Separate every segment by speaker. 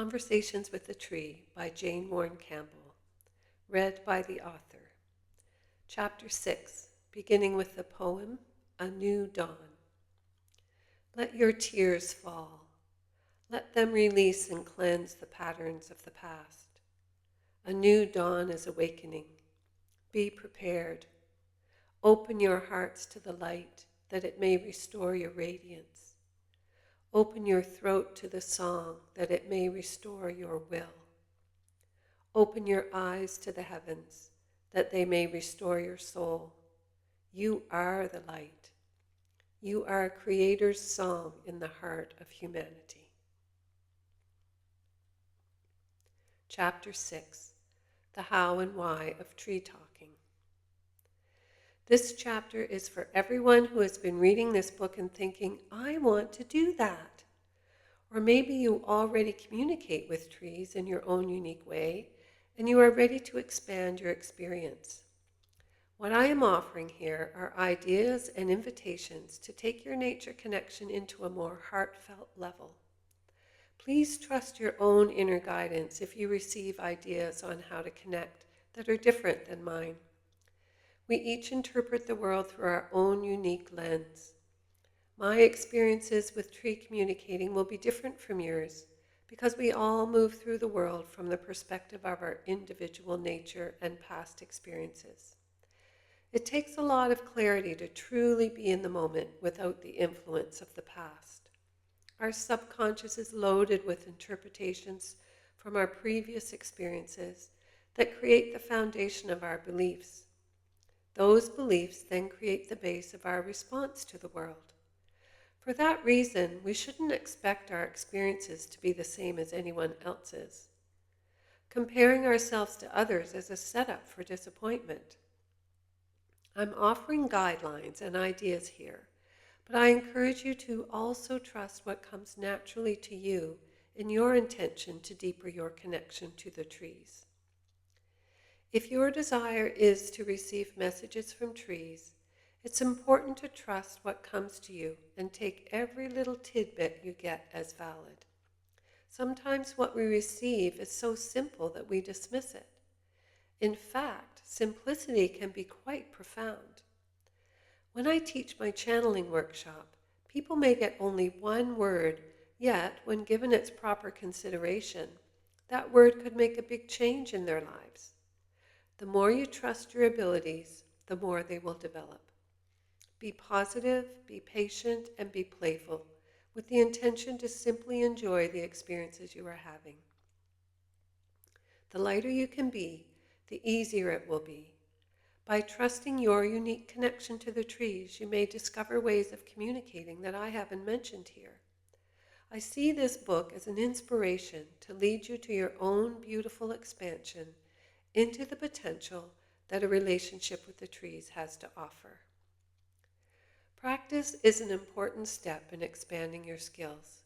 Speaker 1: Conversations with the Tree by Jane Warren Campbell. Read by the author. Chapter 6, beginning with the poem, A New Dawn. Let your tears fall. Let them release and cleanse the patterns of the past. A new dawn is awakening. Be prepared. Open your hearts to the light, that it may restore your radiance. Open your throat to the song, that it may restore your will. Open your eyes to the heavens, that they may restore your soul. You are the light. You are a Creator's song in the heart of humanity. Chapter 6, The How and Why of Tree Talking. This chapter is for everyone who has been reading this book and thinking, I want to do that. Or maybe you already communicate with trees in your own unique way, and you are ready to expand your experience. What I am offering here are ideas and invitations to take your nature connection into a more heartfelt level. Please trust your own inner guidance if you receive ideas on how to connect that are different than mine. We each interpret the world through our own unique lens. My experiences with tree communicating will be different from yours because we all move through the world from the perspective of our individual nature and past experiences. It takes a lot of clarity to truly be in the moment without the influence of the past. Our subconscious is loaded with interpretations from our previous experiences that create the foundation of our beliefs. Those beliefs then create the base of our response to the world. For that reason, we shouldn't expect our experiences to be the same as anyone else's. Comparing ourselves to others is a setup for disappointment. I'm offering guidelines and ideas here, but I encourage you to also trust what comes naturally to you in your intention to deepen your connection to the trees. If your desire is to receive messages from trees, it's important to trust what comes to you and take every little tidbit you get as valid. Sometimes what we receive is so simple that we dismiss it. In fact, simplicity can be quite profound. When I teach my channeling workshop, people may get only one word, yet when given its proper consideration, that word could make a big change in their lives. The more you trust your abilities, the more they will develop. Be positive, be patient, and be playful, with the intention to simply enjoy the experiences you are having. The lighter you can be, the easier it will be. By trusting your unique connection to the trees, you may discover ways of communicating that I haven't mentioned here. I see this book as an inspiration to lead you to your own beautiful expansion into the potential that a relationship with the trees has to offer. Practice is an important step in expanding your skills.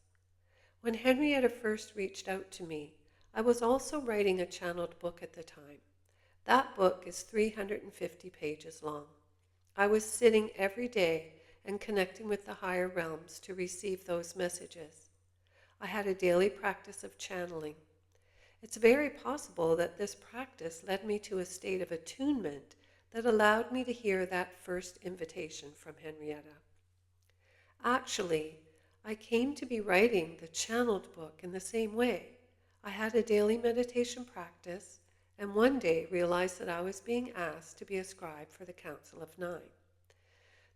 Speaker 1: When Henrietta first reached out to me, I was also writing a channeled book at the time. That book is 350 pages long. I was sitting every day and connecting with the higher realms to receive those messages. I had a daily practice of channeling. It's very possible that this practice led me to a state of attunement that allowed me to hear that first invitation from Henrietta. Actually, I came to be writing the channeled book in the same way. I had a daily meditation practice and one day realized that I was being asked to be a scribe for the Council of Nine.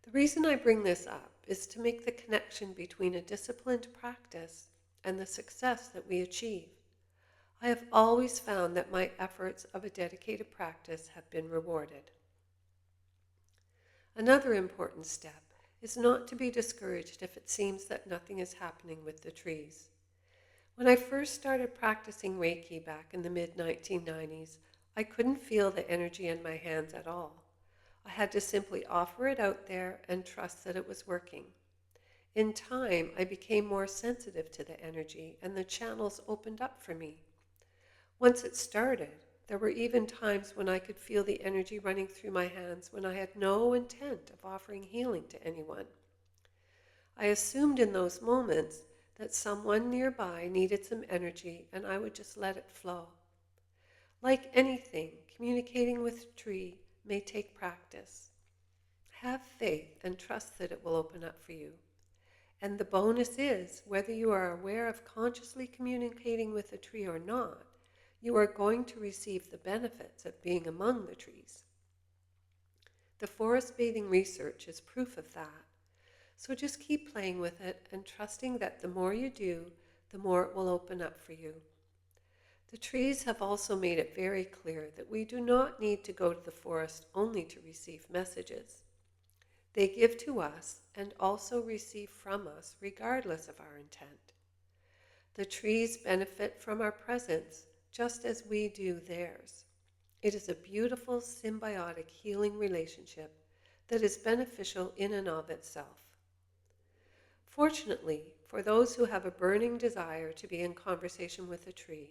Speaker 1: The reason I bring this up is to make the connection between a disciplined practice and the success that we achieve. I have always found that my efforts of a dedicated practice have been rewarded. Another important step is not to be discouraged if it seems that nothing is happening with the trees. When I first started practicing Reiki back in the mid-1990s, I couldn't feel the energy in my hands at all. I had to simply offer it out there and trust that it was working. In time, I became more sensitive to the energy and the channels opened up for me. Once it started, there were even times when I could feel the energy running through my hands when I had no intent of offering healing to anyone. I assumed in those moments that someone nearby needed some energy and I would just let it flow. Like anything, communicating with a tree may take practice. Have faith and trust that it will open up for you. And the bonus is, whether you are aware of consciously communicating with a tree or not, you are going to receive the benefits of being among the trees. The forest bathing research is proof of that. So just keep playing with it and trusting that the more you do, the more it will open up for you. The trees have also made it very clear that we do not need to go to the forest only to receive messages. They give to us and also receive from us regardless of our intent. The trees benefit from our presence just as we do theirs. It is a beautiful, symbiotic, healing relationship that is beneficial in and of itself. Fortunately, for those who have a burning desire to be in conversation with a tree,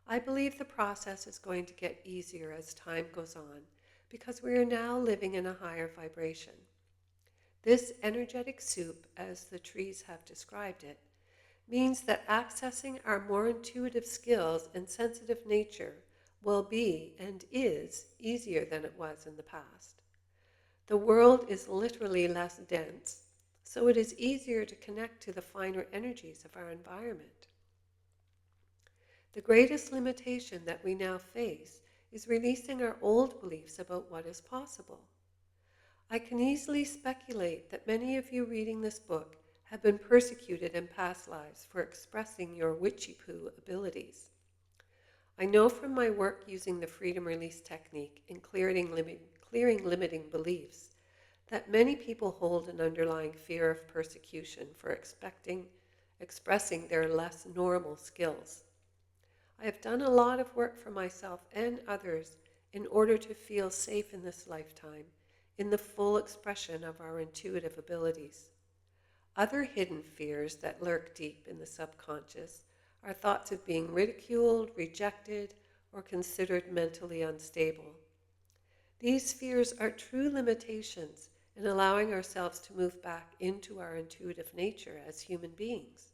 Speaker 1: I believe the process is going to get easier as time goes on because we are now living in a higher vibration. This energetic soup, as the trees have described it, means that accessing our more intuitive skills and sensitive nature will be and is easier than it was in the past. The world is literally less dense, so it is easier to connect to the finer energies of our environment. The greatest limitation that we now face is releasing our old beliefs about what is possible. I can easily speculate that many of you reading this book have been persecuted in past lives for expressing your witchy-poo abilities. I know from my work using the freedom release technique in clearing limiting beliefs that many people hold an underlying fear of persecution for expressing their less normal skills. I have done a lot of work for myself and others in order to feel safe in this lifetime, in the full expression of our intuitive abilities. Other hidden fears that lurk deep in the subconscious are thoughts of being ridiculed, rejected, or considered mentally unstable. These fears are true limitations in allowing ourselves to move back into our intuitive nature as human beings.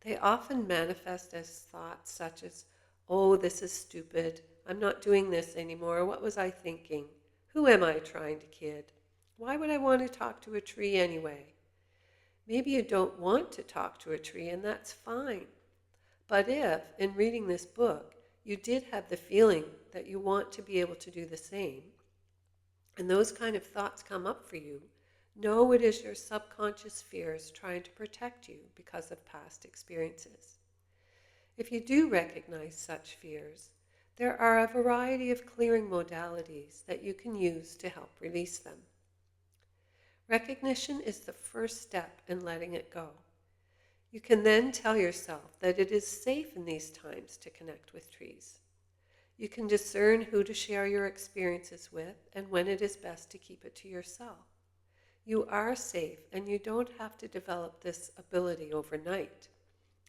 Speaker 1: They often manifest as thoughts such as, "Oh, this is stupid. I'm not doing this anymore. What was I thinking? Who am I trying to kid? Why would I want to talk to a tree anyway?" Maybe you don't want to talk to a tree, and that's fine. But if, in reading this book, you did have the feeling that you want to be able to do the same, and those kind of thoughts come up for you, know it is your subconscious fears trying to protect you because of past experiences. If you do recognize such fears, there are a variety of clearing modalities that you can use to help release them. Recognition is the first step in letting it go. You can then tell yourself that it is safe in these times to connect with trees. You can discern who to share your experiences with and when it is best to keep it to yourself. You are safe, and you don't have to develop this ability overnight.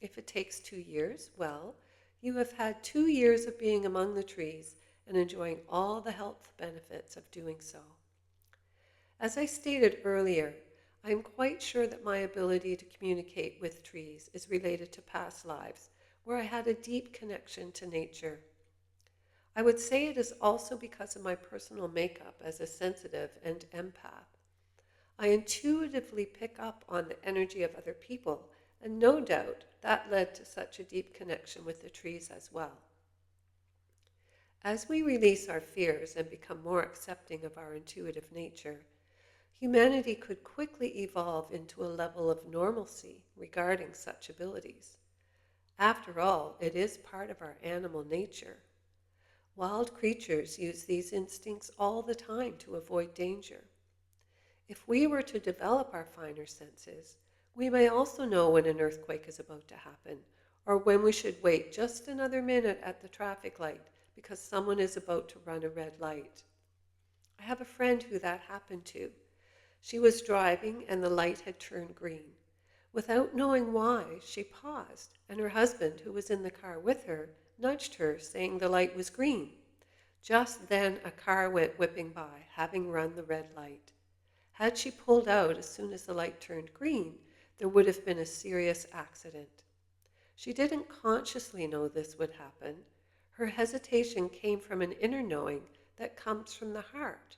Speaker 1: If it takes 2 years, well, you have had 2 years of being among the trees and enjoying all the health benefits of doing so. As I stated earlier, I am quite sure that my ability to communicate with trees is related to past lives where I had a deep connection to nature. I would say it is also because of my personal makeup as a sensitive and empath. I intuitively pick up on the energy of other people, and no doubt that led to such a deep connection with the trees as well. As we release our fears and become more accepting of our intuitive nature, humanity could quickly evolve into a level of normalcy regarding such abilities. After all, it is part of our animal nature. Wild creatures use these instincts all the time to avoid danger. If we were to develop our finer senses, we may also know when an earthquake is about to happen, or when we should wait just another minute at the traffic light because someone is about to run a red light. I have a friend who that happened to. She was driving and the light had turned green. Without knowing why, she paused, and her husband, who was in the car with her, nudged her, saying the light was green. Just then a car went whipping by, having run the red light. Had she pulled out as soon as the light turned green, there would have been a serious accident. She didn't consciously know this would happen. Her hesitation came from an inner knowing that comes from the heart.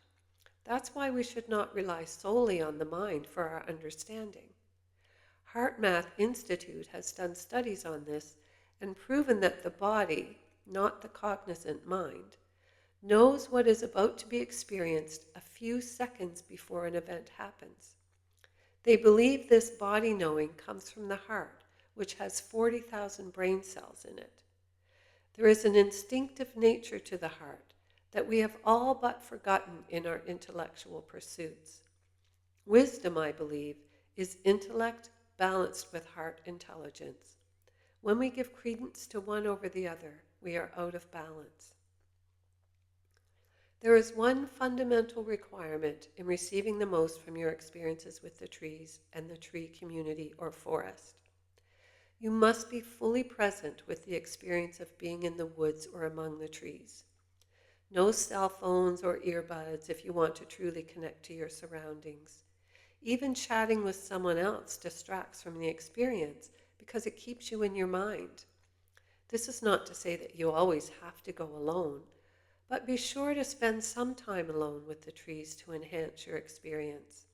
Speaker 1: That's why we should not rely solely on the mind for our understanding. Heart Math Institute has done studies on this and proven that the body, not the cognizant mind, knows what is about to be experienced a few seconds before an event happens. They believe this body knowing comes from the heart, which has 40,000 brain cells in it. There is an instinctive nature to the heart that we have all but forgotten in our intellectual pursuits. Wisdom, I believe, is intellect balanced with heart intelligence. When we give credence to one over the other, we are out of balance. There is one fundamental requirement in receiving the most from your experiences with the trees and the tree community or forest. You must be fully present with the experience of being in the woods or among the trees. No cell phones or earbuds if you want to truly connect to your surroundings. Even chatting with someone else distracts from the experience because it keeps you in your mind. This is not to say that you always have to go alone, but be sure to spend some time alone with the trees to enhance your experience.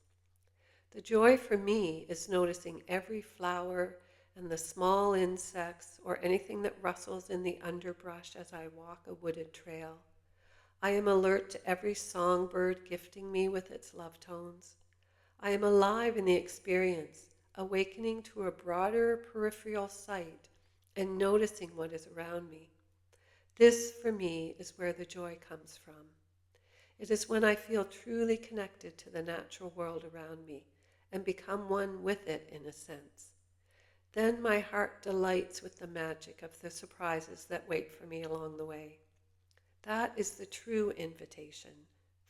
Speaker 1: The joy for me is noticing every flower and the small insects or anything that rustles in the underbrush as I walk a wooded trail. I am alert to every songbird gifting me with its love tones. I am alive in the experience, awakening to a broader peripheral sight and noticing what is around me. This, for me, is where the joy comes from. It is when I feel truly connected to the natural world around me and become one with it in a sense. Then my heart delights with the magic of the surprises that wait for me along the way. That is the true invitation,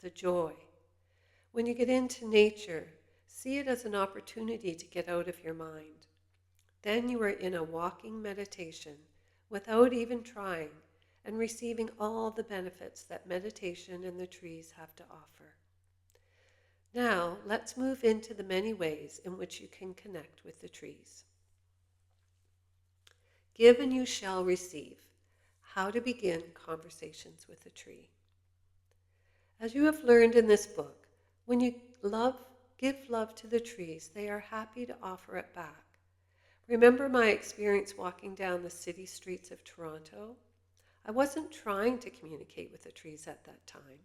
Speaker 1: the joy. When you get into nature, see it as an opportunity to get out of your mind. Then you are in a walking meditation without even trying and receiving all the benefits that meditation and the trees have to offer. Now, let's move into the many ways in which you can connect with the trees. Give and you shall receive. How to begin conversations with a tree. As you have learned in this book, when you give love to the trees, they are happy to offer it back. Remember my experience walking down the city streets of Toronto? I wasn't trying to communicate with the trees at that time.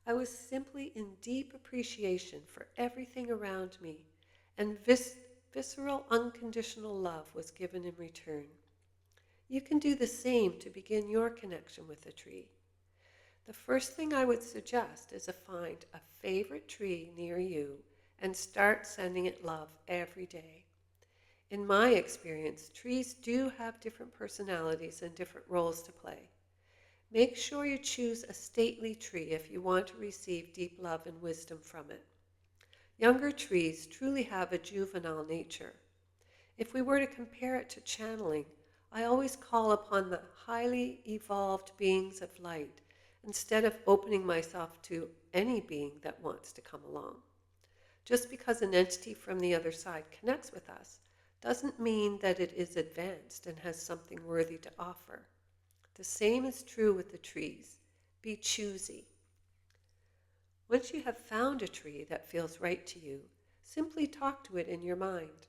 Speaker 1: I was simply in deep appreciation for everything around me, and visceral, unconditional love was given in return. You can do the same to begin your connection with a tree. The first thing I would suggest is to find a favorite tree near you and start sending it love every day. In my experience, trees do have different personalities and different roles to play. Make sure you choose a stately tree if you want to receive deep love and wisdom from it. Younger trees truly have a juvenile nature. If we were to compare it to channeling, I always call upon the highly evolved beings of light instead of opening myself to any being that wants to come along. Just because an entity from the other side connects with us doesn't mean that it is advanced and has something worthy to offer. The same is true with the trees. Be choosy. Once you have found a tree that feels right to you, simply talk to it in your mind.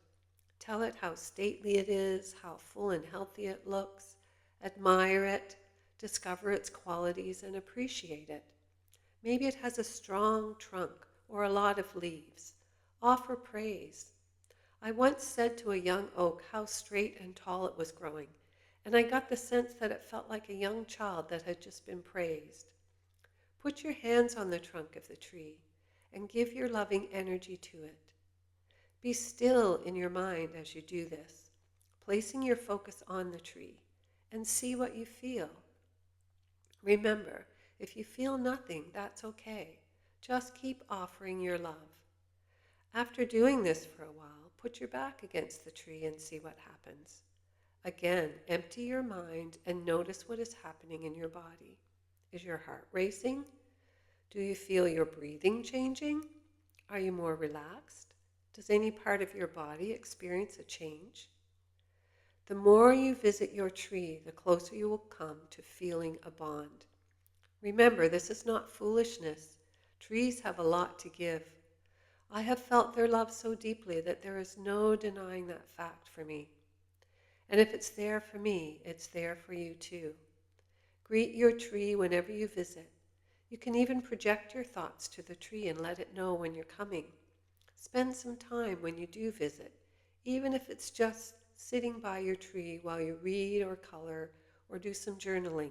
Speaker 1: Tell it how stately it is, how full and healthy it looks. Admire it, discover its qualities, and appreciate it. Maybe it has a strong trunk or a lot of leaves. Offer praise. I once said to a young oak how straight and tall it was growing, and I got the sense that it felt like a young child that had just been praised. Put your hands on the trunk of the tree and give your loving energy to it. Be still in your mind as you do this, placing your focus on the tree, and see what you feel. Remember, if you feel nothing, that's okay. Just keep offering your love. After doing this for a while, put your back against the tree and see what happens. Again, empty your mind and notice what is happening in your body. Is your heart racing? Do you feel your breathing changing? Are you more relaxed? Does any part of your body experience a change? The more you visit your tree, the closer you will come to feeling a bond. Remember, this is not foolishness. Trees have a lot to give. I have felt their love so deeply that there is no denying that fact for me. And if it's there for me, it's there for you too. Greet your tree whenever you visit. You can even project your thoughts to the tree and let it know when you're coming. Spend some time when you do visit, even if it's just sitting by your tree while you read or color or do some journaling.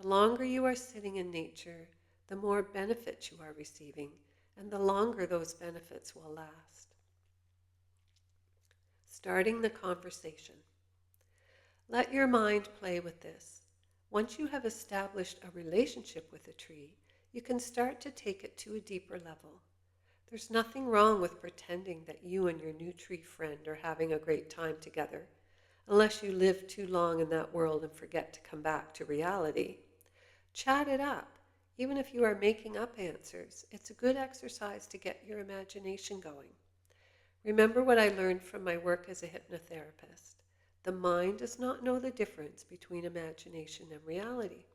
Speaker 1: The longer you are sitting in nature, the more benefits you are receiving, and the longer those benefits will last. Starting the conversation. Let your mind play with this. Once you have established a relationship with a tree, you can start to take it to a deeper level. There's nothing wrong with pretending that you and your new tree friend are having a great time together, unless you live too long in that world and forget to come back to reality. Chat it up. Even if you are making up answers, it's a good exercise to get your imagination going. Remember what I learned from my work as a hypnotherapist. The mind does not know the difference between imagination and reality.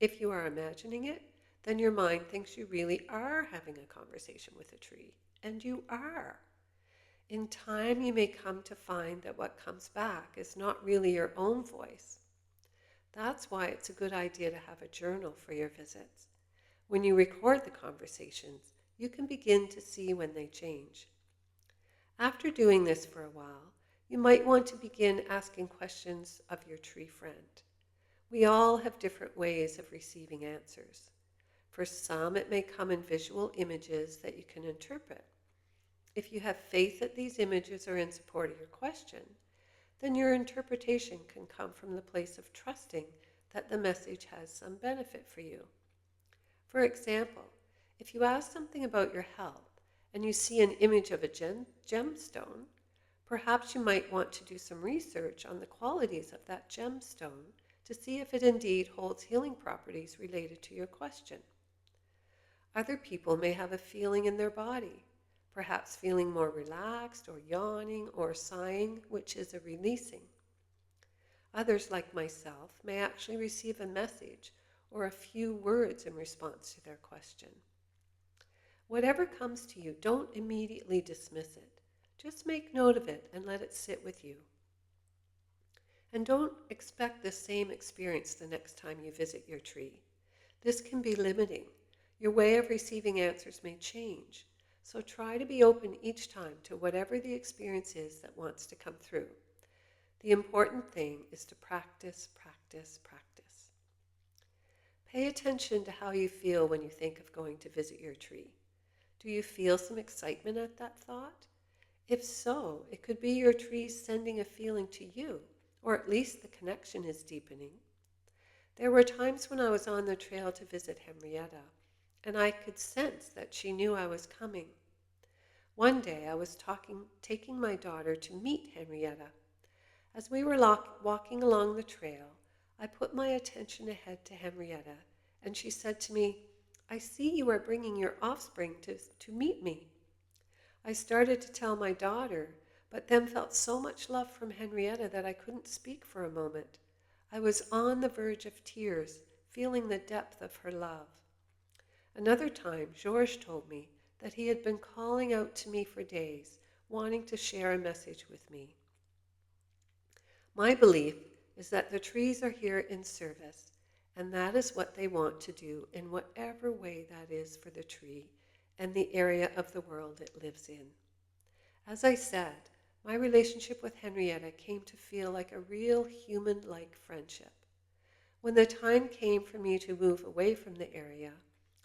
Speaker 1: If you are imagining it, then your mind thinks you really are having a conversation with a tree, and you are. In time, you may come to find that what comes back is not really your own voice. That's why it's a good idea to have a journal for your visits. When you record the conversations, you can begin to see when they change. After doing this for a while, you might want to begin asking questions of your tree friend. We all have different ways of receiving answers. For some, it may come in visual images that you can interpret. If you have faith that these images are in support of your question, then your interpretation can come from the place of trusting that the message has some benefit for you. For example, if you ask something about your health and you see an image of a gemstone, perhaps you might want to do some research on the qualities of that gemstone to see if it indeed holds healing properties related to your question. Other people may have a feeling in their body, perhaps feeling more relaxed or yawning or sighing, which is a releasing. Others, like myself, may actually receive a message or a few words in response to their question. Whatever comes to you, don't immediately dismiss it. Just make note of it and let it sit with you. And don't expect the same experience the next time you visit your tree. This can be limiting. Your way of receiving answers may change. So try to be open each time to whatever the experience is that wants to come through. The important thing is to practice, practice, practice. Pay attention to how you feel when you think of going to visit your tree. Do you feel some excitement at that thought? If so, it could be your tree sending a feeling to you, or at least the connection is deepening. There were times when I was on the trail to visit Henrietta, and I could sense that she knew I was coming. One day I was taking my daughter to meet Henrietta. As we were walking along the trail, I put my attention ahead to Henrietta, and she said to me, "I see you are bringing your offspring to meet me." I started to tell my daughter, but then felt so much love from Henrietta that I couldn't speak for a moment. I was on the verge of tears, feeling the depth of her love. Another time, Georges told me that he had been calling out to me for days, wanting to share a message with me. My belief is that the trees are here in service, and that is what they want to do in whatever way that is for the tree and the area of the world it lives in. As I said, my relationship with Henrietta came to feel like a real human-like friendship. When the time came for me to move away from the area,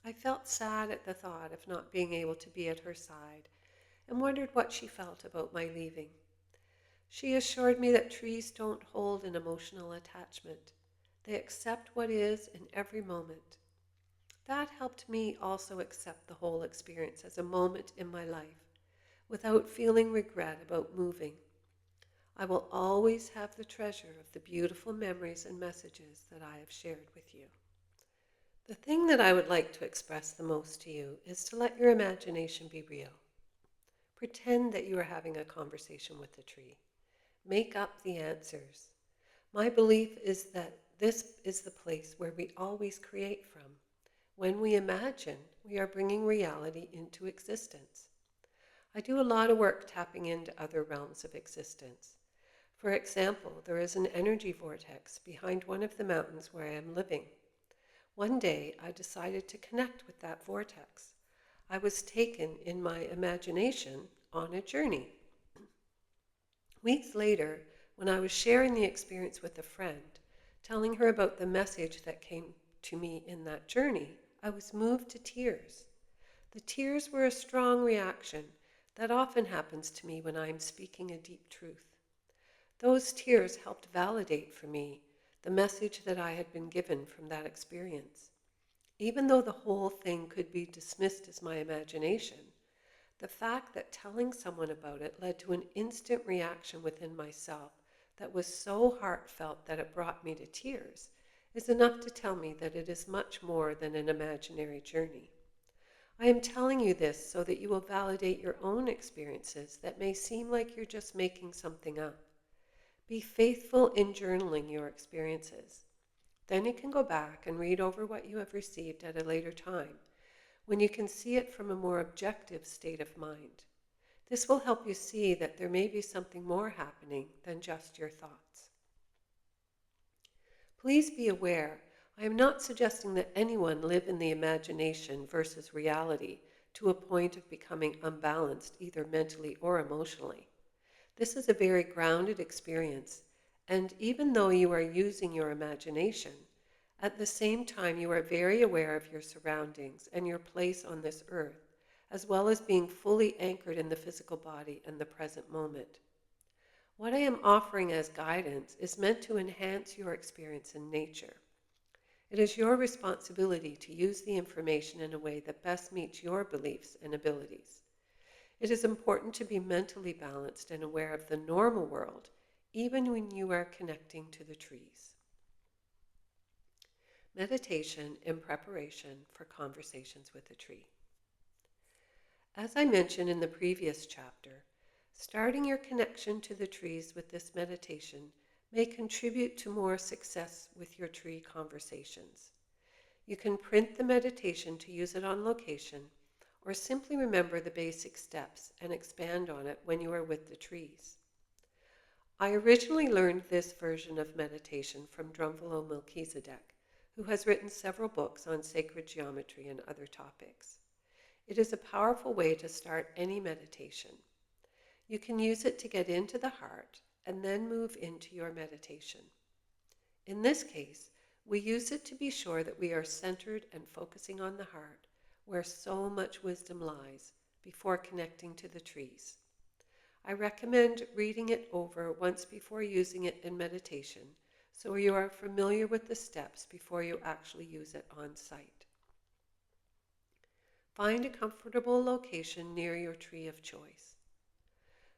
Speaker 1: I felt sad at the thought of not being able to be at her side and wondered what she felt about my leaving. She assured me that trees don't hold an emotional attachment. They accept what is in every moment. That helped me also accept the whole experience as a moment in my life, without feeling regret about moving. I will always have the treasure of the beautiful memories and messages that I have shared with you. The thing that I would like to express the most to you is to let your imagination be real. Pretend that you are having a conversation with the tree. Make up the answers. My belief is that this is the place where we always create from. When we imagine, we are bringing reality into existence. I do a lot of work tapping into other realms of existence. For example, there is an energy vortex behind one of the mountains where I am living. One day, I decided to connect with that vortex. I was taken in my imagination on a journey. Weeks later, when I was sharing the experience with a friend, telling her about the message that came to me in that journey, I was moved to tears. The tears were a strong reaction that often happens to me when I am speaking a deep truth. Those tears helped validate for me the message that I had been given from that experience. Even though the whole thing could be dismissed as my imagination, the fact that telling someone about it led to an instant reaction within myself that was so heartfelt that it brought me to tears is enough to tell me that it is much more than an imaginary journey. I am telling you this so that you will validate your own experiences that may seem like you're just making something up. Be faithful in journaling your experiences. Then you can go back and read over what you have received at a later time, when you can see it from a more objective state of mind. This will help you see that there may be something more happening than just your thoughts. Please be aware, I am not suggesting that anyone live in the imagination versus reality to a point of becoming unbalanced either mentally or emotionally. This is a very grounded experience, and even though you are using your imagination, at the same time you are very aware of your surroundings and your place on this earth, as well as being fully anchored in the physical body and the present moment. What I am offering as guidance is meant to enhance your experience in nature. It is your responsibility to use the information in a way that best meets your beliefs and abilities. It is important to be mentally balanced and aware of the normal world, even when you are connecting to the trees. Meditation in preparation for conversations with a tree. As I mentioned in the previous chapter, starting your connection to the trees with this meditation may contribute to more success with your tree conversations. You can print the meditation to use it on location, or simply remember the basic steps and expand on it when you are with the trees. I originally learned this version of meditation from Drunvalo Melchizedek, who has written several books on sacred geometry and other topics. It is a powerful way to start any meditation. You can use it to get into the heart and then move into your meditation. In this case, we use it to be sure that we are centered and focusing on the heart, where so much wisdom lies, before connecting to the trees. I recommend reading it over once before using it in meditation, so you are familiar with the steps before you actually use it on site. Find a comfortable location near your tree of choice.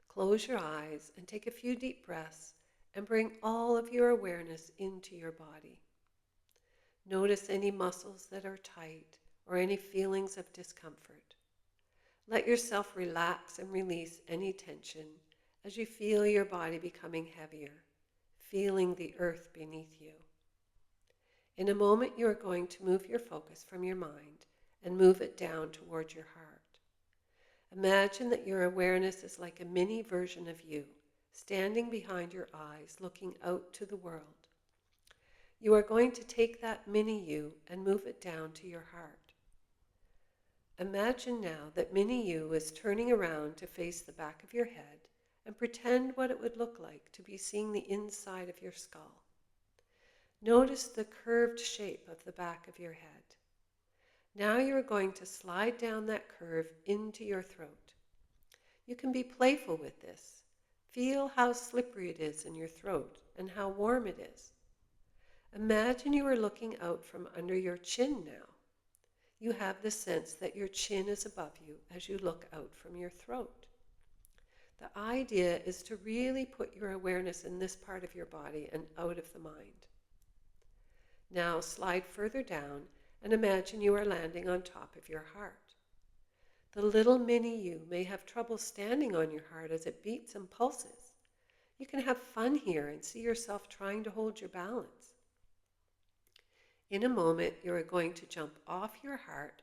Speaker 1: Close your eyes and take a few deep breaths and bring all of your awareness into your body. Notice any muscles that are tight or any feelings of discomfort. Let yourself relax and release any tension as you feel your body becoming heavier, feeling the earth beneath you. In a moment, you are going to move your focus from your mind and move it down toward your heart. Imagine that your awareness is like a mini version of you, standing behind your eyes, looking out to the world. You are going to take that mini you and move it down to your heart. Imagine now that mini you is turning around to face the back of your head and pretend what it would look like to be seeing the inside of your skull. Notice the curved shape of the back of your head. Now you are going to slide down that curve into your throat. You can be playful with this. Feel how slippery it is in your throat and how warm it is. Imagine you are looking out from under your chin now. You have the sense that your chin is above you as you look out from your throat. The idea is to really put your awareness in this part of your body and out of the mind. Now slide further down and imagine you are landing on top of your heart. The little mini you may have trouble standing on your heart as it beats and pulses. You can have fun here and see yourself trying to hold your balance. In a moment, you are going to jump off your heart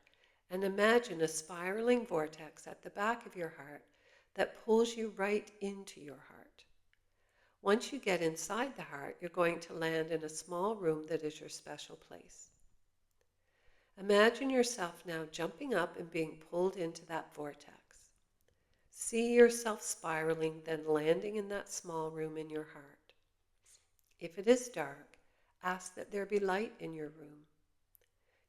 Speaker 1: and imagine a spiraling vortex at the back of your heart that pulls you right into your heart. Once you get inside the heart, you're going to land in a small room that is your special place. Imagine yourself now jumping up and being pulled into that vortex. See yourself spiraling, then landing in that small room in your heart. If it is dark, ask that there be light in your room.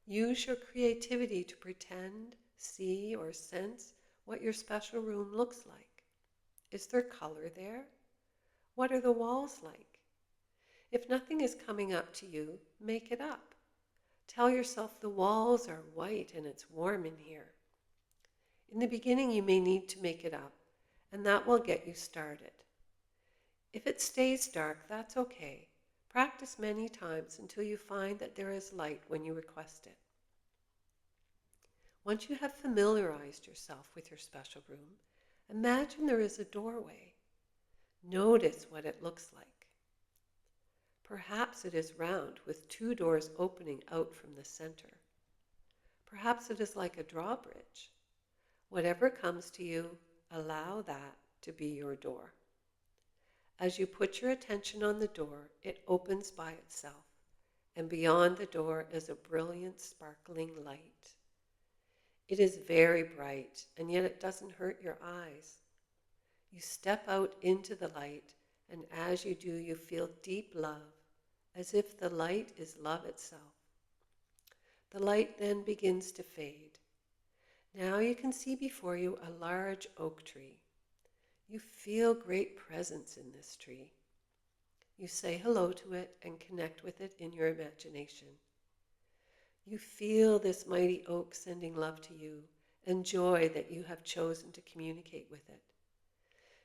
Speaker 1: Use your creativity to pretend, see, or sense what your special room looks like. Is there color there? What are the walls like? If nothing is coming up to you, make it up. Tell yourself the walls are white and it's warm in here. In the beginning, you may need to make it up, and that will get you started. If it stays dark, that's okay. Practice many times until you find that there is light when you request it. Once you have familiarized yourself with your special room, imagine there is a doorway. Notice what it looks like. Perhaps it is round with 2 doors opening out from the center. Perhaps it is like a drawbridge. Whatever comes to you, allow that to be your door. As you put your attention on the door, it opens by itself, and beyond the door is a brilliant, sparkling light. It is very bright, and yet it doesn't hurt your eyes. You step out into the light, and as you do, you feel deep love, as if the light is love itself. The light then begins to fade. Now you can see before you a large oak tree. You feel great presence in this tree. You say hello to it and connect with it in your imagination. You feel this mighty oak sending love to you and joy that you have chosen to communicate with it.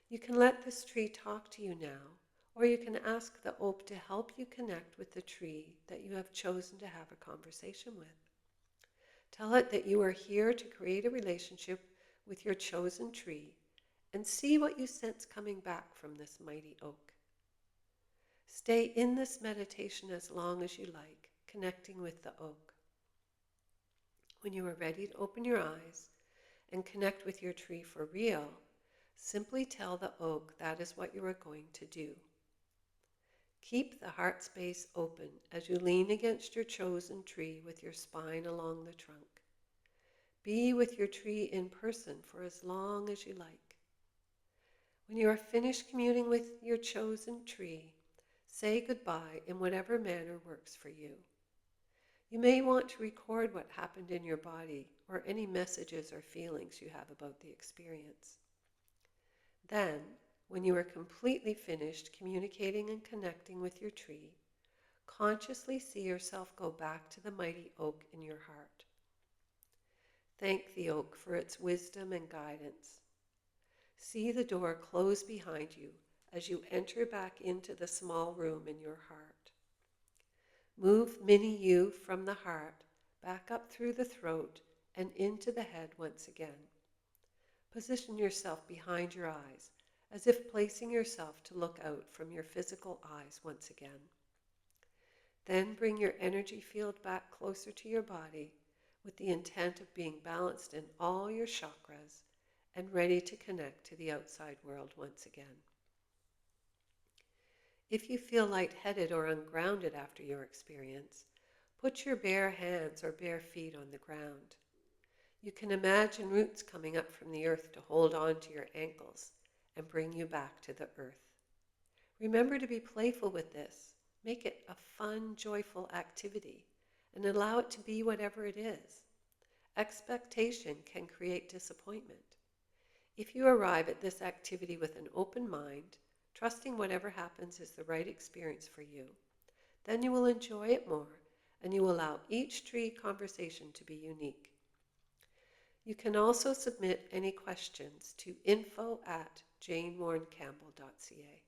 Speaker 1: You can let this tree talk to you now, or you can ask the oak to help you connect with the tree that you have chosen to have a conversation with. Tell it that you are here to create a relationship with your chosen tree and see what you sense coming back from this mighty oak. Stay in this meditation as long as you like, connecting with the oak. When you are ready to open your eyes and connect with your tree for real, simply tell the oak that is what you are going to do. Keep the heart space open as you lean against your chosen tree with your spine along the trunk. Be with your tree in person for as long as you like. When you are finished communing with your chosen tree, say goodbye in whatever manner works for you. You may want to record what happened in your body or any messages or feelings you have about the experience. Then, when you are completely finished communicating and connecting with your tree, consciously see yourself go back to the mighty oak in your heart. Thank the oak for its wisdom and guidance. See the door close behind you as you enter back into the small room in your heart. Move mini you from the heart back up through the throat and into the head once again. Position yourself behind your eyes, as if placing yourself to look out from your physical eyes once again. Then bring your energy field back closer to your body with the intent of being balanced in all your chakras and ready to connect to the outside world once again. If you feel lightheaded or ungrounded after your experience, put your bare hands or bare feet on the ground. You can imagine roots coming up from the earth to hold on to your ankles and bring you back to the earth. Remember to be playful with this. Make it a fun, joyful activity and allow it to be whatever it is. Expectation can create disappointment. If you arrive at this activity with an open mind, trusting whatever happens is the right experience for you, then you will enjoy it more and you allow each tree conversation to be unique. You can also submit any questions to info@janewarrencampbell.ca.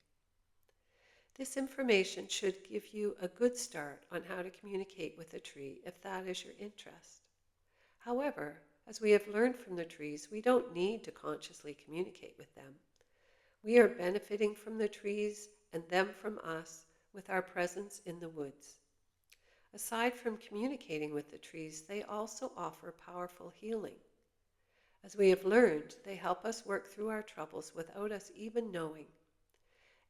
Speaker 1: This information should give you a good start on how to communicate with a tree if that is your interest. However, as we have learned from the trees, we don't need to consciously communicate with them. We are benefiting from the trees and them from us with our presence in the woods. Aside from communicating with the trees, they also offer powerful healing. As we have learned, they help us work through our troubles without us even knowing.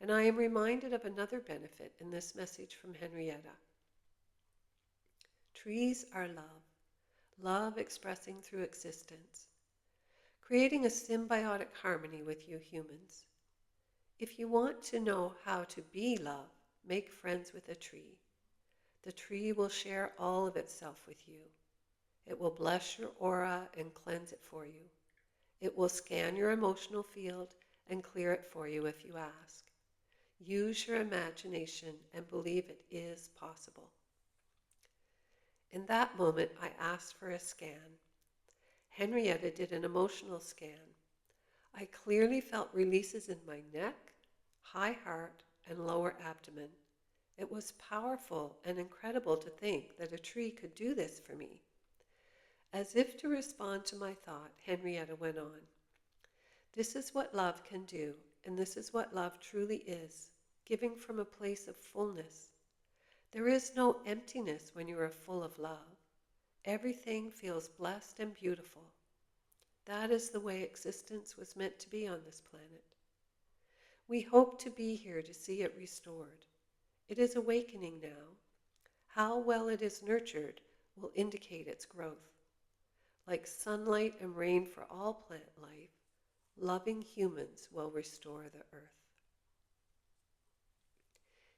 Speaker 1: And I am reminded of another benefit in this message from Henrietta. Trees are love, love expressing through existence, creating a symbiotic harmony with you humans. If you want to know how to be love, make friends with a tree. The tree will share all of itself with you. It will bless your aura and cleanse it for you. It will scan your emotional field and clear it for you if you ask. Use your imagination and believe it is possible. In that moment, I asked for a scan. Henrietta did an emotional scan. I clearly felt releases in my neck, high heart, and lower abdomen. It was powerful and incredible to think that a tree could do this for me. As if to respond to my thought, Henrietta went on. This is what love can do, and this is what love truly is, giving from a place of fullness. There is no emptiness when you are full of love. Everything feels blessed and beautiful. That is the way existence was meant to be on this planet. We hope to be here to see it restored. It is awakening now. How well it is nurtured will indicate its growth. Like sunlight and rain for all plant life, loving humans will restore the earth.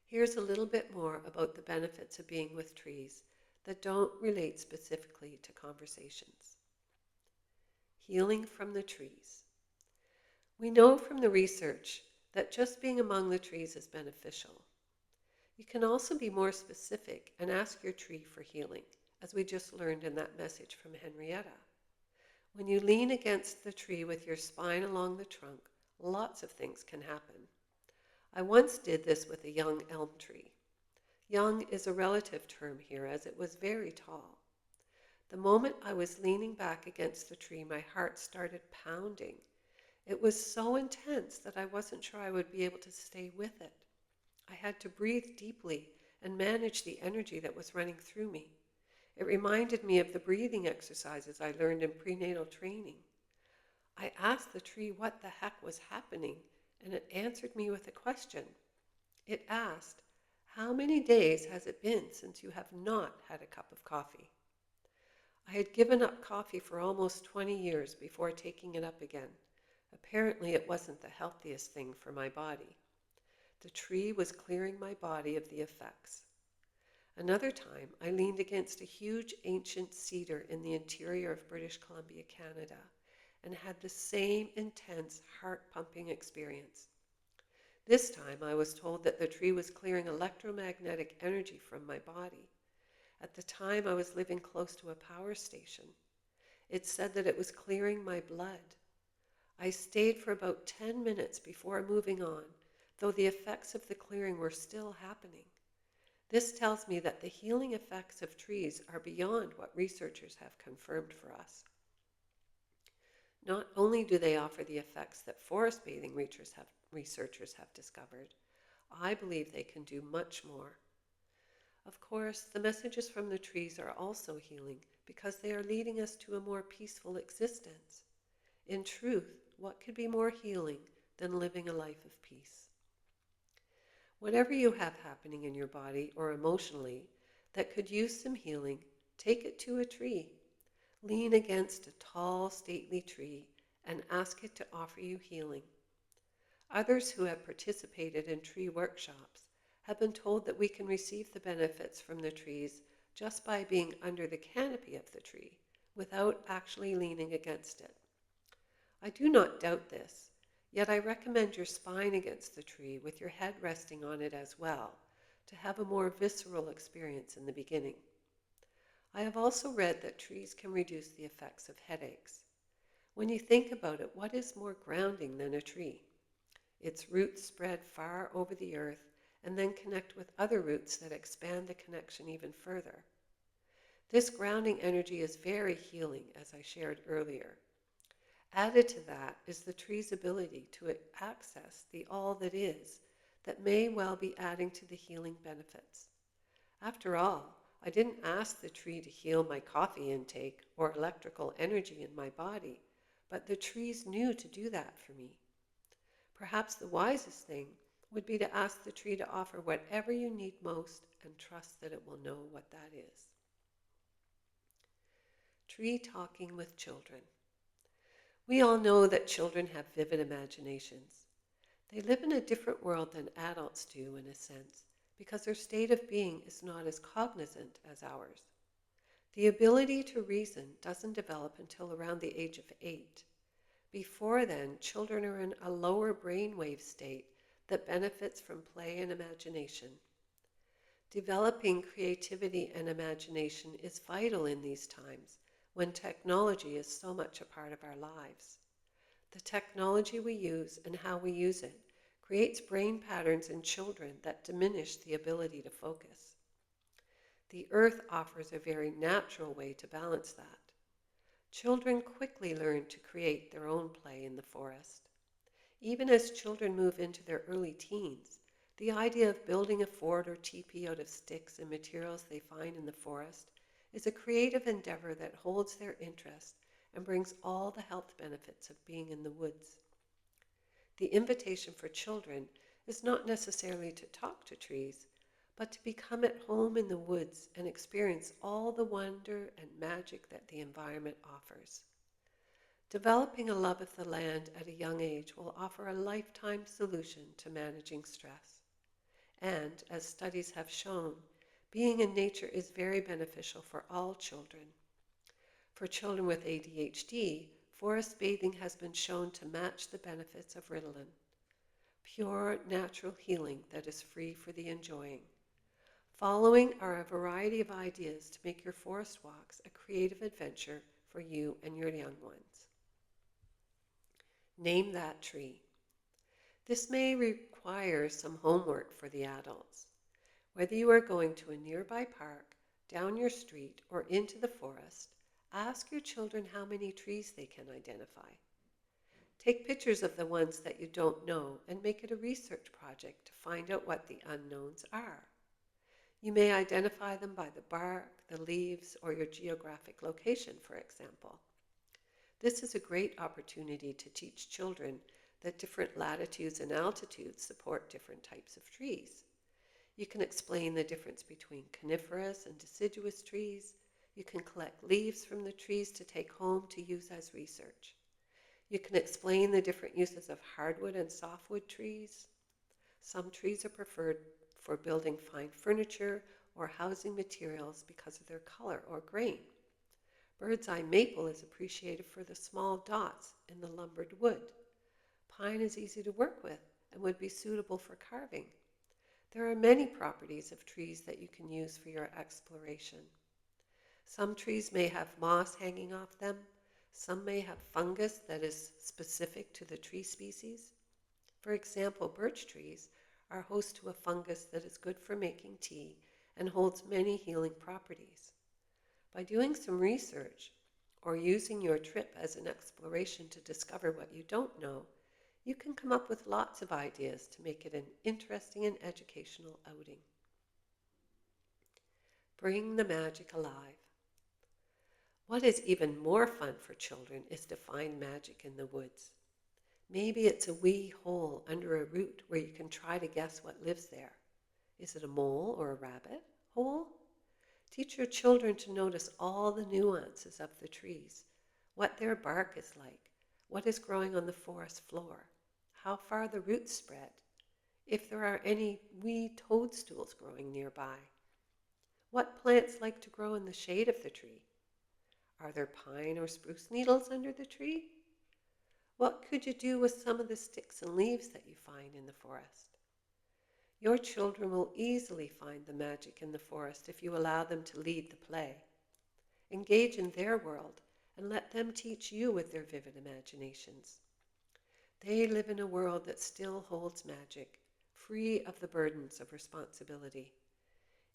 Speaker 1: Here's a little bit more about the benefits of being with trees that don't relate specifically to conversations. Healing from the trees. We know from the research that just being among the trees is beneficial. You can also be more specific and ask your tree for healing, as we just learned in that message from Henrietta. When you lean against the tree with your spine along the trunk, lots of things can happen. I once did this with a young elm tree. Young is a relative term here, as it was very tall. The moment I was leaning back against the tree, my heart started pounding. It was so intense that I wasn't sure I would be able to stay with it. I had to breathe deeply and manage the energy that was running through me. It reminded me of the breathing exercises I learned in prenatal training. I asked the tree what the heck was happening, and it answered me with a question. It asked, "How many days has it been since you have not had a cup of coffee?" I had given up coffee for almost 20 years before taking it up again. Apparently it wasn't the healthiest thing for my body. The tree was clearing my body of the effects. Another time, I leaned against a huge ancient cedar in the interior of British Columbia, Canada, and had the same intense heart-pumping experience. This time, I was told that the tree was clearing electromagnetic energy from my body. At the time, I was living close to a power station. It said that it was clearing my blood. I stayed for about 10 minutes before moving on, though the effects of the clearing were still happening. This tells me that the healing effects of trees are beyond what researchers have confirmed for us. Not only do they offer the effects that forest bathing researchers have discovered, I believe they can do much more. Of course, the messages from the trees are also healing because they are leading us to a more peaceful existence. In truth, what could be more healing than living a life of peace? Whatever you have happening in your body or emotionally that could use some healing, take it to a tree. Lean against a tall, stately tree and ask it to offer you healing. Others who have participated in tree workshops have been told that we can receive the benefits from the trees just by being under the canopy of the tree without actually leaning against it. I do not doubt this, yet I recommend your spine against the tree with your head resting on it as well to have a more visceral experience in the beginning. I have also read that trees can reduce the effects of headaches. When you think about it, what is more grounding than a tree? Its roots spread far over the earth and then connect with other roots that expand the connection even further. This grounding energy is very healing, as I shared earlier. Added to that is the tree's ability to access the all that is that may well be adding to the healing benefits. After all, I didn't ask the tree to heal my coffee intake or electrical energy in my body, but the trees knew to do that for me. Perhaps the wisest thing would be to ask the tree to offer whatever you need most and trust that it will know what that is. Tree talking with children. We all know that children have vivid imaginations. They live in a different world than adults do, in a sense, because their state of being is not as cognizant as ours. The ability to reason doesn't develop until around the age of 8. Before then, children are in a lower brainwave state that benefits from play and imagination. Developing creativity and imagination is vital in these times when technology is so much a part of our lives. The technology we use and how we use it creates brain patterns in children that diminish the ability to focus. The earth offers a very natural way to balance that. Children quickly learn to create their own play in the forest. Even as children move into their early teens, the idea of building a fort or teepee out of sticks and materials they find in the forest is a creative endeavor that holds their interest and brings all the health benefits of being in the woods. The invitation for children is not necessarily to talk to trees, but to become at home in the woods and experience all the wonder and magic that the environment offers. Developing a love of the land at a young age will offer a lifetime solution to managing stress. And, as studies have shown, being in nature is very beneficial for all children. For children with ADHD, forest bathing has been shown to match the benefits of Ritalin, pure natural healing that is free for the enjoying. Following are a variety of ideas to make your forest walks a creative adventure for you and your young ones. Name that tree. This may require some homework for the adults. Whether you are going to a nearby park, down your street, or into the forest, ask your children how many trees they can identify. Take pictures of the ones that you don't know and make it a research project to find out what the unknowns are. You may identify them by the bark, the leaves, or your geographic location, for example. This is a great opportunity to teach children that different latitudes and altitudes support different types of trees. You can explain the difference between coniferous and deciduous trees. You can collect leaves from the trees to take home to use as research. You can explain the different uses of hardwood and softwood trees. Some trees are preferred for building fine furniture or housing materials because of their color or grain. Bird's eye maple is appreciated for the small dots in the lumbered wood. Pine is easy to work with and would be suitable for carving. There are many properties of trees that you can use for your exploration. Some trees may have moss hanging off them. Some may have fungus that is specific to the tree species. For example, birch trees are host to a fungus that is good for making tea and holds many healing properties. By doing some research or using your trip as an exploration to discover what you don't know, you can come up with lots of ideas to make it an interesting and educational outing. Bring the magic alive. What is even more fun for children is to find magic in the woods. Maybe it's a wee hole under a root where you can try to guess what lives there. Is it a mole or a rabbit hole? Teach your children to notice all the nuances of the trees, what their bark is like, what is growing on the forest floor, how far the roots spread, if there are any wee toadstools growing nearby. What plants like to grow in the shade of the tree? Are there pine or spruce needles under the tree? What could you do with some of the sticks and leaves that you find in the forest? Your children will easily find the magic in the forest if you allow them to lead the play. Engage in their world and let them teach you with their vivid imaginations. They live in a world that still holds magic, free of the burdens of responsibility.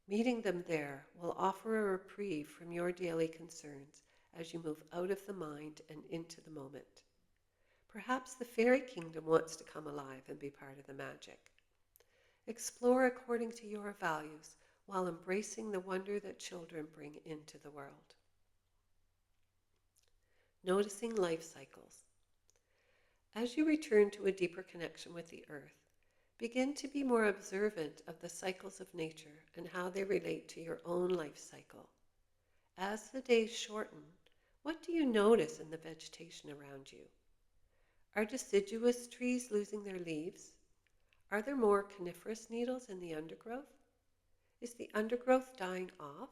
Speaker 1: Meeting them there will offer a reprieve from your daily concerns as you move out of the mind and into the moment. Perhaps the fairy kingdom wants to come alive and be part of the magic. Explore according to your values while embracing the wonder that children bring into the world. Noticing life cycles. As you return to a deeper connection with the earth, begin to be more observant of the cycles of nature and how they relate to your own life cycle. As the days shorten, what do you notice in the vegetation around you? Are deciduous trees losing their leaves? Are there more coniferous needles in the undergrowth? Is the undergrowth dying off?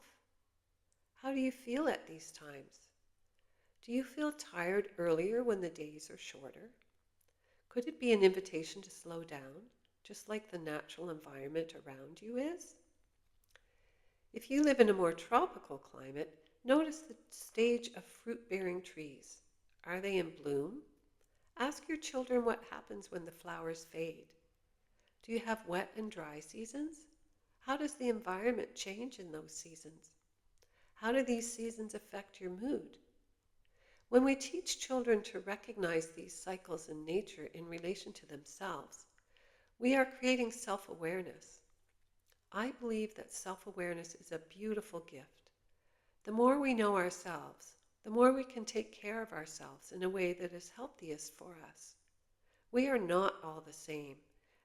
Speaker 1: How do you feel at these times? Do you feel tired earlier when the days are shorter? Could it be an invitation to slow down, just like the natural environment around you is? If you live in a more tropical climate, notice the stage of fruit-bearing trees. Are they in bloom? Ask your children what happens when the flowers fade. Do you have wet and dry seasons? How does the environment change in those seasons? How do these seasons affect your mood? When we teach children to recognize these cycles in nature in relation to themselves, we are creating self-awareness. I believe that self-awareness is a beautiful gift. The more we know ourselves, the more we can take care of ourselves in a way that is healthiest for us. We are not all the same,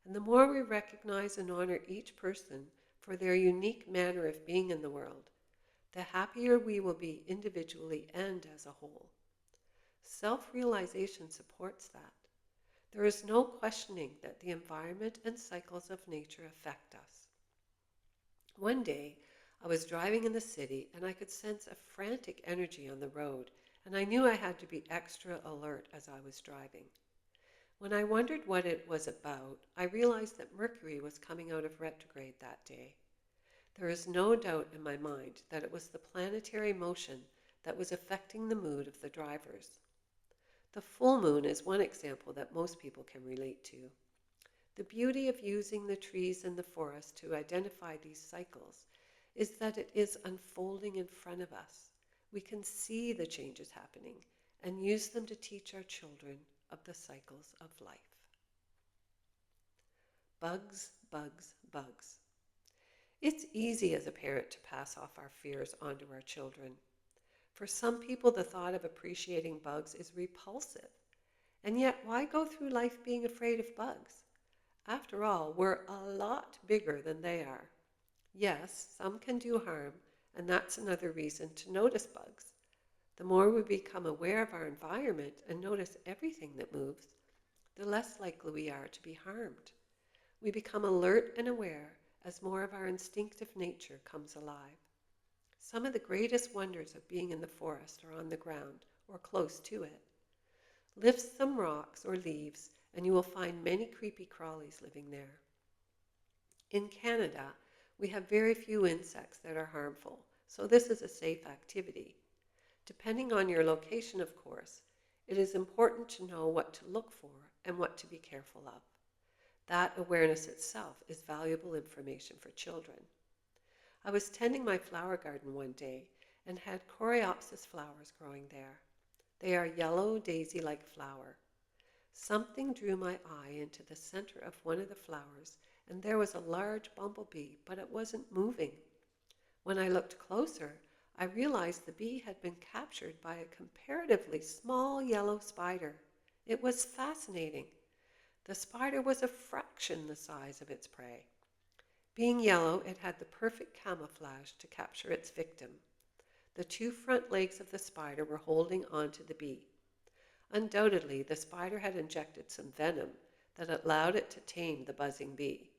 Speaker 1: and the more we recognize and honor each person for their unique manner of being in the world, the happier we will be individually and as a whole. Self-realization supports that. There is no questioning that the environment and cycles of nature affect us. One day, I was driving in the city and I could sense a frantic energy on the road, and I knew I had to be extra alert as I was driving. When I wondered what it was about, I realized that Mercury was coming out of retrograde that day. There is no doubt in my mind that it was the planetary motion that was affecting the mood of the drivers. The full moon is one example that most people can relate to. The beauty of using the trees and the forest to identify these cycles is that it is unfolding in front of us. We can see the changes happening and use them to teach our children of the cycles of life. Bugs, bugs, bugs. It's easy as a parent to pass off our fears onto our children. For some people, the thought of appreciating bugs is repulsive. And yet, why go through life being afraid of bugs? After all, we're a lot bigger than they are. Yes, some can do harm, and that's another reason to notice bugs. The more we become aware of our environment and notice everything that moves, the less likely we are to be harmed. We become alert and aware as more of our instinctive nature comes alive. Some of the greatest wonders of being in the forest are on the ground or close to it. Lift some rocks or leaves and you will find many creepy crawlies living there. In Canada, we have very few insects that are harmful, so this is a safe activity. Depending on your location, of course, it is important to know what to look for and what to be careful of. That awareness itself is valuable information for children. I was tending my flower garden one day and had coreopsis flowers growing there. They are yellow daisy-like flower. Something drew my eye into the center of one of the flowers, and there was a large bumblebee, but it wasn't moving. When I looked closer, I realized the bee had been captured by a comparatively small yellow spider. It was fascinating. The spider was a fraction the size of its prey. Being yellow, it had the perfect camouflage to capture its victim. The two front legs of the spider were holding onto the bee. Undoubtedly, the spider had injected some venom that allowed it to tame the buzzing bee.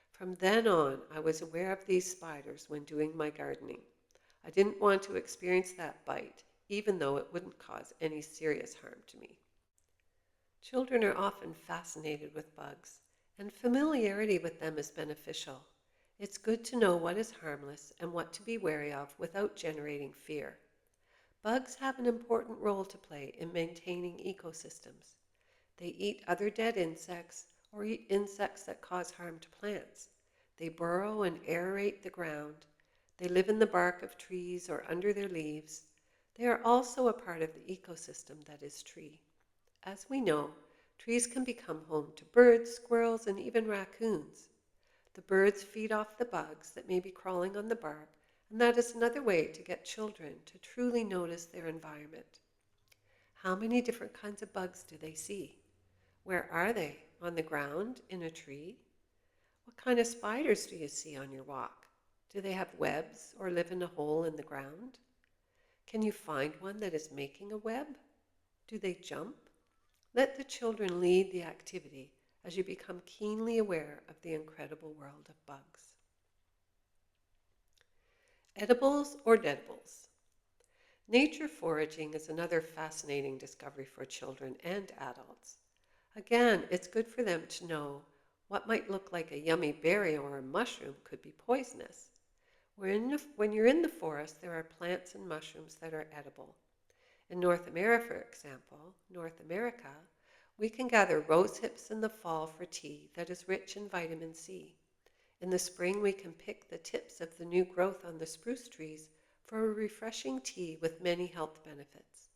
Speaker 1: From then on, I was aware of these spiders when doing my gardening. I didn't want to experience that bite, even though it wouldn't cause any serious harm to me. Children are often fascinated with bugs, and familiarity with them is beneficial. It's good to know what is harmless and what to be wary of without generating fear. Bugs have an important role to play in maintaining ecosystems. They eat other dead insects or eat insects that cause harm to plants. They burrow and aerate the ground, They live in the bark of trees or under their leaves. They are also a part of the ecosystem that is tree. As we know, trees can become home to birds, squirrels, and even raccoons. The birds feed off the bugs that may be crawling on the bark, and that is another way to get children to truly notice their environment. How many different kinds of bugs do they see? Where are they? On the ground? In a tree? What kind of spiders do you see on your walk? Do they have webs or live in a hole in the ground? Can you find one that is making a web? Do they jump? Let the children lead the activity as you become keenly aware of the incredible world of bugs. Edibles or deadables? Nature foraging is another fascinating discovery for children and adults. Again, it's good for them to know what might look like a yummy berry or a mushroom could be poisonous. When you're in the forest, there are plants and mushrooms that are edible. In North America, for example, we can gather rose hips in the fall for tea that is rich in vitamin C. In the spring, we can pick the tips of the new growth on the spruce trees for a refreshing tea with many health benefits.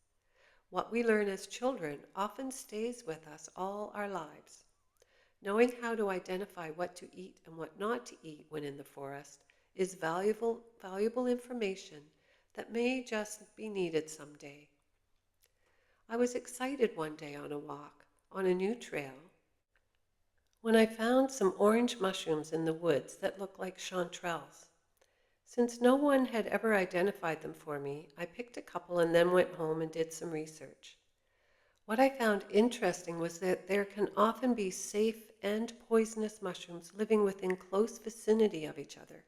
Speaker 1: What we learn as children often stays with us all our lives. Knowing how to identify what to eat and what not to eat when in the forest is valuable information that may just be needed someday. I was excited one day on a walk on a new trail when I found some orange mushrooms in the woods that looked like chanterelles. Since no one had ever identified them for me, I picked a couple and then went home and did some research. What I found interesting was that there can often be safe and poisonous mushrooms living within close vicinity of each other.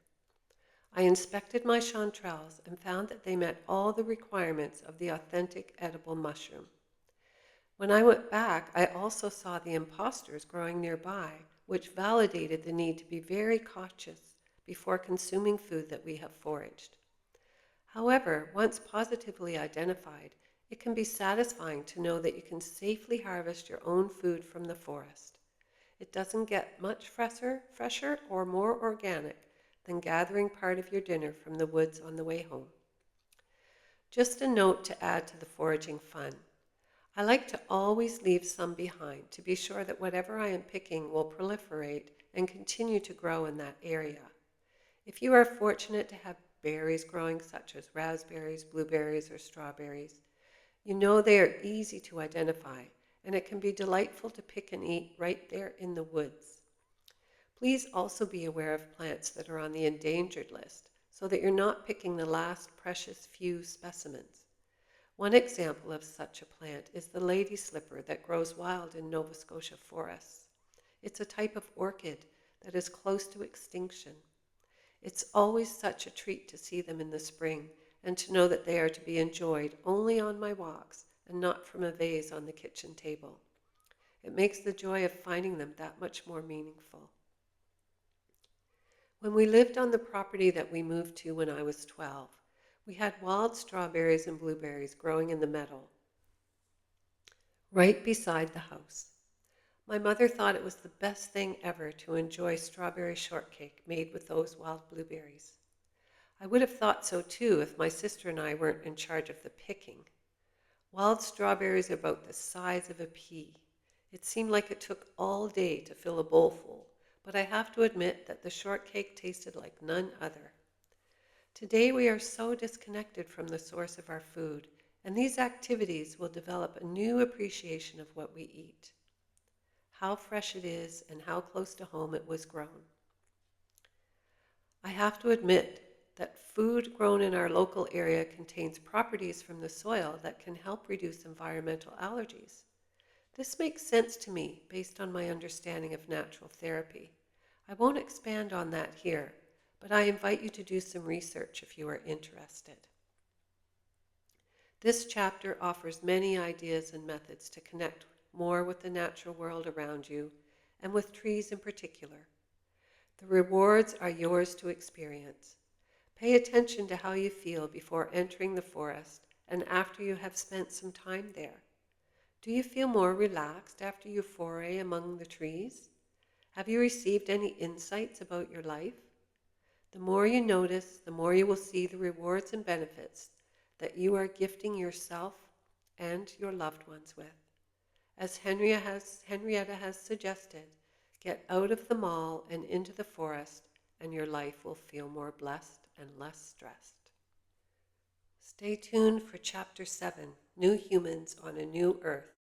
Speaker 1: I inspected my chanterelles and found that they met all the requirements of the authentic edible mushroom. When I went back, I also saw the imposters growing nearby, which validated the need to be very cautious before consuming food that we have foraged. However, once positively identified, it can be satisfying to know that you can safely harvest your own food from the forest. It doesn't get much fresher or more organic than gathering part of your dinner from the woods on the way home. Just a note to add to the foraging fun. I like to always leave some behind to be sure that whatever I am picking will proliferate and continue to grow in that area. If you are fortunate to have berries growing such as raspberries, blueberries, or strawberries, you know they are easy to identify, and it can be delightful to pick and eat right there in the woods. Please also be aware of plants that are on the endangered list so that you're not picking the last precious few specimens. One example of such a plant is the lady slipper that grows wild in Nova Scotia forests. It's a type of orchid that is close to extinction. It's always such a treat to see them in the spring and to know that they are to be enjoyed only on my walks and not from a vase on the kitchen table. It makes the joy of finding them that much more meaningful. When we lived on the property that we moved to when I was 12, we had wild strawberries and blueberries growing in the meadow right beside the house. My mother thought it was the best thing ever to enjoy strawberry shortcake made with those wild blueberries. I would have thought so too if my sister and I weren't in charge of the picking. Wild strawberries are about the size of a pea. It seemed like it took all day to fill a bowlful, but I have to admit that the shortcake tasted like none other. Today we are so disconnected from the source of our food, and these activities will develop a new appreciation of what we eat, how fresh it is, and how close to home it was grown. I have to admit that food grown in our local area contains properties from the soil that can help reduce environmental allergies. This makes sense to me based on my understanding of natural therapy. I won't expand on that here, but I invite you to do some research if you are interested. This chapter offers many ideas and methods to connect more with the natural world around you and with trees in particular. The rewards are yours to experience. Pay attention to how you feel before entering the forest and after you have spent some time there. Do you feel more relaxed after you foray among the trees? Have you received any insights about your life? The more you notice, the more you will see the rewards and benefits that you are gifting yourself and your loved ones with. As Henrietta has suggested, get out of the mall and into the forest, and your life will feel more blessed and less stressed. Stay tuned for Chapter 7, New Humans on a New Earth.